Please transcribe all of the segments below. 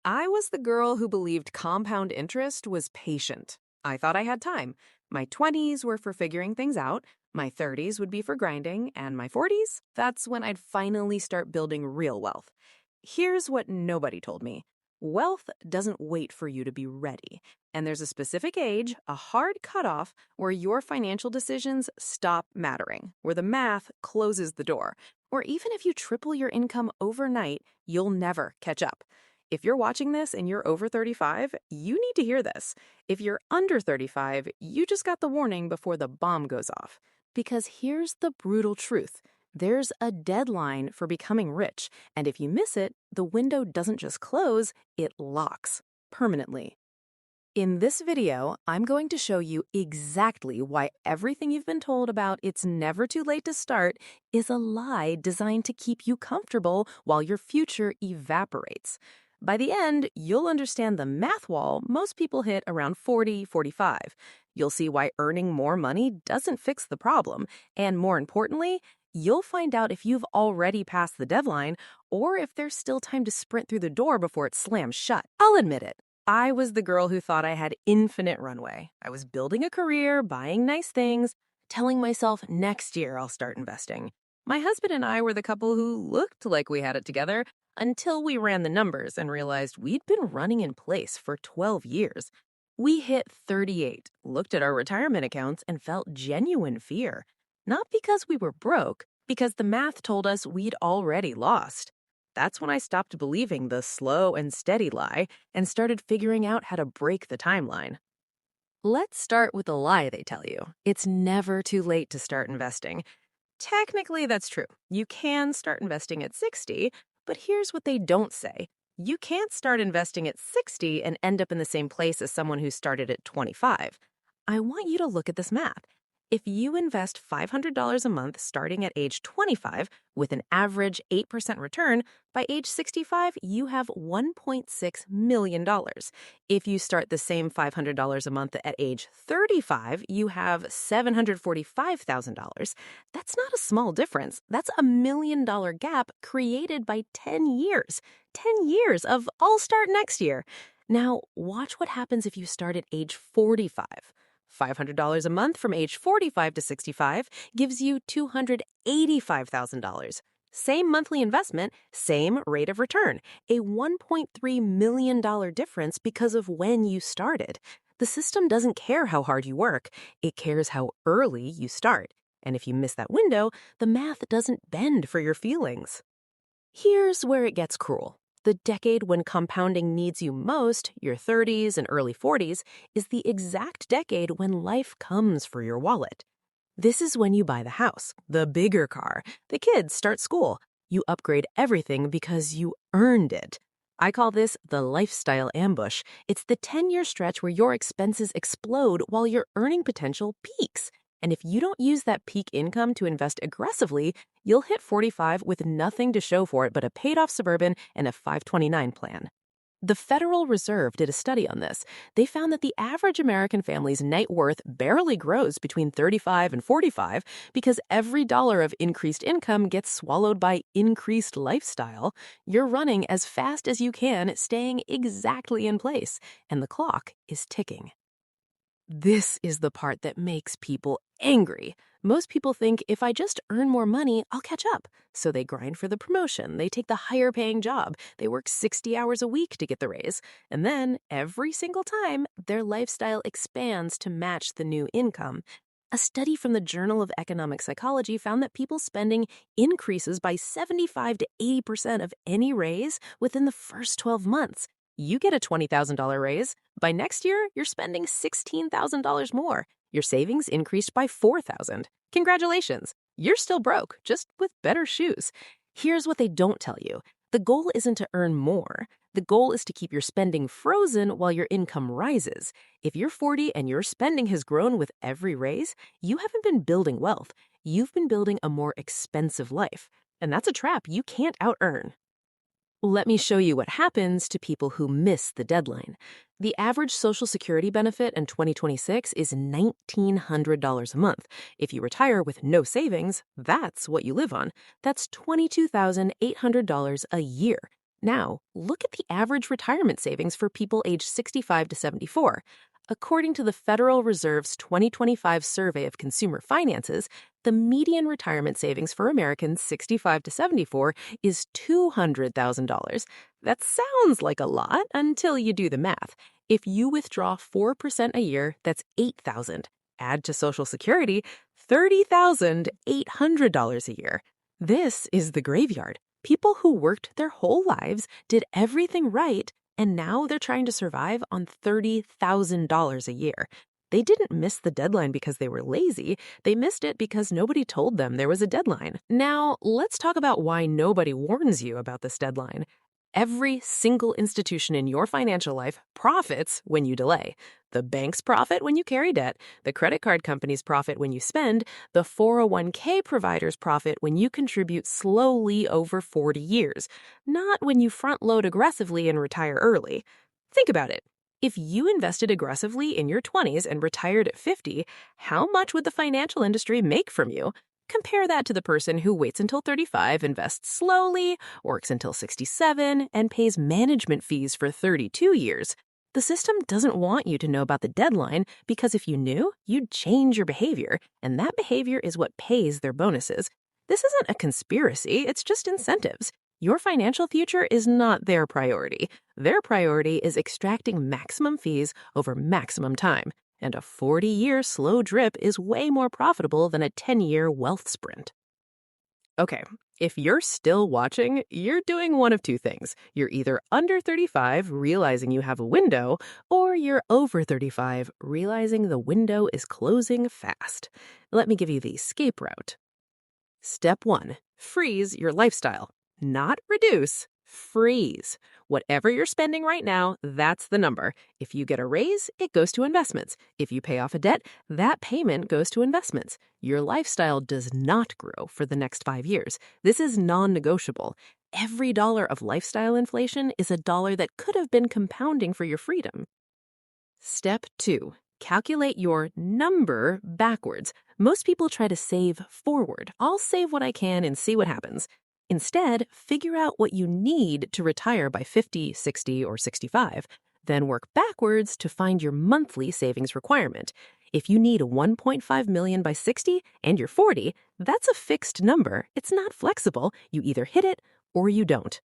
I was the girl who believed compound interest was patient. I thought I had time. My 20s were for figuring things out, my 30s would be for grinding, and my 40s, that's when I'd finally start building real wealth. Here's what nobody told me. Wealth doesn't wait for you to be ready. And there's a specific age, a hard cutoff, where your financial decisions stop mattering, where the math closes the door. Or even if you triple your income overnight, you'll never catch up. If you're watching this and you're over 35, you need to hear this. If you're under 35, you just got the warning before the bomb goes off. Because here's the brutal truth. There's a deadline for becoming rich, and if you miss it, the window doesn't just close, it locks permanently. In this video, I'm going to show you exactly why everything you've been told about it's never too late to start is a lie designed to keep you comfortable while your future evaporates. By the end, you'll understand the math wall most people hit around 40, 45. You'll see why earning more money doesn't fix the problem, and more importantly, you'll find out if you've already passed the deadline or if there's still time to sprint through the door before it slams shut. I'll admit it. I was the girl who thought I had infinite runway. I was building a career, buying nice things, telling myself next year I'll start investing. My husband and I were the couple who looked like we had it together until we ran the numbers and realized we'd been running in place for 12 years. We hit 38, looked at our retirement accounts, and felt genuine fear. Not because we were broke, because the math told us we'd already lost. That's when I stopped believing the slow and steady lie and started figuring out how to break the timeline. Let's start with the lie they tell you. It's never too late to start investing. Technically, that's true. You can start investing at 60, but here's what they don't say. You can't start investing at 60 and end up in the same place as someone who started at 25. I want you to look at this math. If you invest $500 a month starting at age 25 with an average 8% return, by age 65, you have $1.6 million. If you start the same $500 a month at age 35, you have $745,000. That's not a small difference. That's a $1 million gap created by 10 years. 10 years of I'll start next year. Now, watch what happens if you start at age 45. $500 a month from age 45 to 65 gives you $285,000. Same monthly investment, same rate of return, a $1.3 million difference because of when you started. The system doesn't care how hard you work, it cares how early you start. And if you miss that window, the math doesn't bend for your feelings. Here's where it gets cruel. The decade when compounding needs you most, your 30s and early 40s, is the exact decade when life comes for your wallet. This is when you buy the house, the bigger car, the kids start school. You upgrade everything because you earned it. I call this the lifestyle ambush. It's the 10-year stretch where your expenses explode while your earning potential peaks. And if you don't use that peak income to invest aggressively, you'll hit 45 with nothing to show for it but a paid-off Suburban and a 529 plan. The Federal Reserve did a study on this. They found that the average American family's net worth barely grows between 35 and 45 because every dollar of increased income gets swallowed by increased lifestyle. You're running as fast as you can, staying exactly in place, and the clock is ticking. This is the part that makes people angry. Most people think if I just earn more money, I'll catch up. So they grind for the promotion, they take the higher paying job, they work 60 hours a week to get the raise, and then every single time, their lifestyle expands to match the new income. A study from the Journal of Economic Psychology found that people's spending increases by 75 to 80% of any raise within the first 12 months. You get a $20,000 raise. By next year, you're spending $16,000 more. Your savings increased by $4,000. Congratulations. You're still broke, just with better shoes. Here's what they don't tell you. The goal isn't to earn more. The goal is to keep your spending frozen while your income rises. If you're 40 and your spending has grown with every raise, you haven't been building wealth. You've been building a more expensive life. And that's a trap you can't out-earn. Let me show you what happens to people who miss the deadline. The average Social Security benefit in 2026 is $1,900 a month. If you retire with no savings, that's what you live on. That's $22,800 a year. Now, look at the average retirement savings for people aged 65 to 74. According to the Federal Reserve's 2025 survey of consumer finances, the median retirement savings for Americans 65 to 74 is $200,000. That sounds like a lot until you do the math. If you withdraw 4% a year, that's $8,000. Add to Social Security, $30,800 a year. This is the graveyard. People who worked their whole lives, did everything right, and now they're trying to survive on $30,000 a year. They didn't miss the deadline because they were lazy. They missed it because nobody told them there was a deadline. Now, let's talk about why nobody warns you about this deadline. Every single institution in your financial life profits when you delay. The banks profit when you carry debt. The credit card companies profit when you spend. The 401k providers profit when you contribute slowly over 40 years, not when you front load aggressively and retire early. Think about it. If you invested aggressively in your 20s and retired at 50, how much would the financial industry make from you? Compare that to the person who waits until 35, invests slowly, works until 67, and pays management fees for 32 years. The system doesn't want you to know about the deadline because if you knew, you'd change your behavior, and that behavior is what pays their bonuses. This isn't a conspiracy, it's just incentives. Your financial future is not their priority. Their priority is extracting maximum fees over maximum time. And a 40-year slow drip is way more profitable than a 10-year wealth sprint. Okay, if you're still watching, you're doing one of two things. You're either under 35, realizing you have a window, or you're over 35, realizing the window is closing fast. Let me give you the escape route. Step 1, freeze your lifestyle. Not reduce, freeze. Whatever you're spending right now, that's the number. If you get a raise, it goes to investments. If you pay off a debt, that payment goes to investments. Your lifestyle does not grow for the next 5 years. This is non-negotiable. Every dollar of lifestyle inflation is a dollar that could have been compounding for your freedom. Step 2, calculate your number backwards. Most people try to save forward. I'll save what I can and see what happens. Instead, figure out what you need to retire by 50, 60, or 65. Then work backwards to find your monthly savings requirement. If you need $1.5 million by 60 and you're 40, that's a fixed number. It's not flexible. You either hit it or you don't.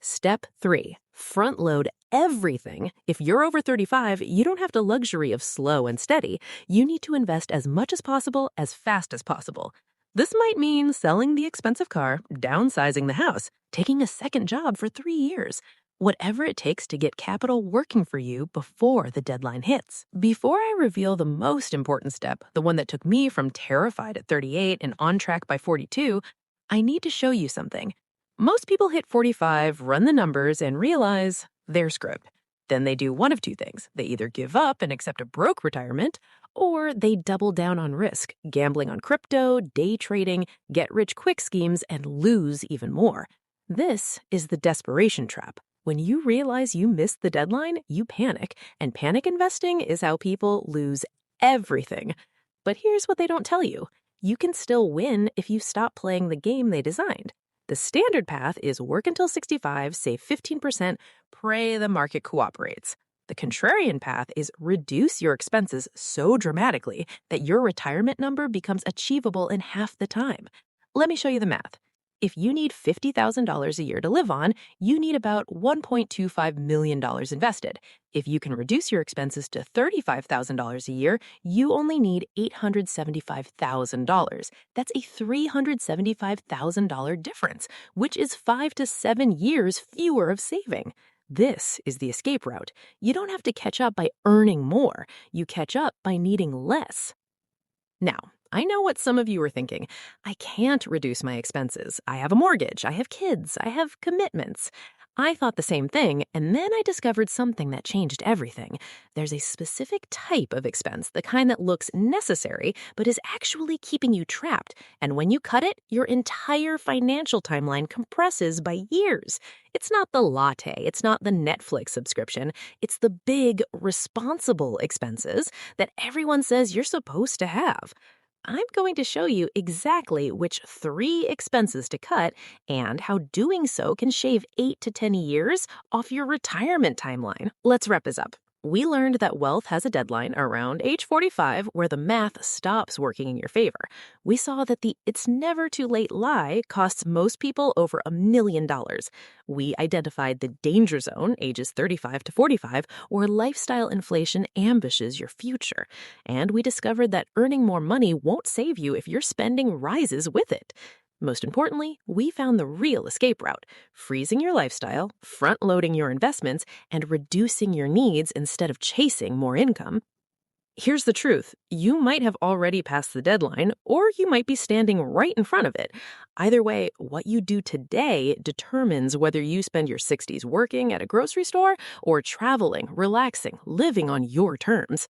Step 3, front load everything. If you're over 35, you don't have the luxury of slow and steady. You need to invest as much as possible, as fast as possible. This might mean selling the expensive car, downsizing the house, taking a second job for 3 years. Whatever it takes to get capital working for you before the deadline hits. Before I reveal the most important step, the one that took me from terrified at 38 and on track by 42, I need to show you something. Most people hit 45, run the numbers, and realize they're screwed. Then they do one of two things. They either give up and accept a broke retirement, or they double down on risk, gambling on crypto, day trading, get-rich-quick schemes, and lose even more. This is the desperation trap. When you realize you missed the deadline, you panic, and panic investing is how people lose everything. But here's what they don't tell you. You can still win if you stop playing the game they designed. The standard path is work until 65, save 15%, pray the market cooperates. The contrarian path is reduce your expenses so dramatically that your retirement number becomes achievable in half the time. Let me show you the math. If you need $50,000 a year to live on, you need about $1.25 million invested. If you can reduce your expenses to $35,000 a year, you only need $875,000. That's a $375,000 difference, which is 5 to 7 years fewer of saving. This is the escape route. You don't have to catch up by earning more. You catch up by needing less. Now, I know what some of you are thinking. I can't reduce my expenses. I have a mortgage. I have kids. I have commitments. I thought the same thing, and then I discovered something that changed everything. There's a specific type of expense, the kind that looks necessary, but is actually keeping you trapped. And when you cut it, your entire financial timeline compresses by years. It's not the latte. It's not the Netflix subscription. It's the big, responsible expenses that everyone says you're supposed to have. I'm going to show you exactly which 3 expenses to cut and how doing so can shave 8 to 10 years off your retirement timeline. Let's wrap this up. We learned that wealth has a deadline around age 45 where the math stops working in your favor. We saw that the "it's never too late" lie costs most people over $1 million. We identified the danger zone, ages 35 to 45, where lifestyle inflation ambushes your future. And we discovered that earning more money won't save you if your spending rises with it. Most importantly, we found the real escape route: freezing your lifestyle, front-loading your investments, and reducing your needs instead of chasing more income. Here's the truth. You might have already passed the deadline, or you might be standing right in front of it. Either way, what you do today determines whether you spend your 60s working at a grocery store or traveling, relaxing, living on your terms.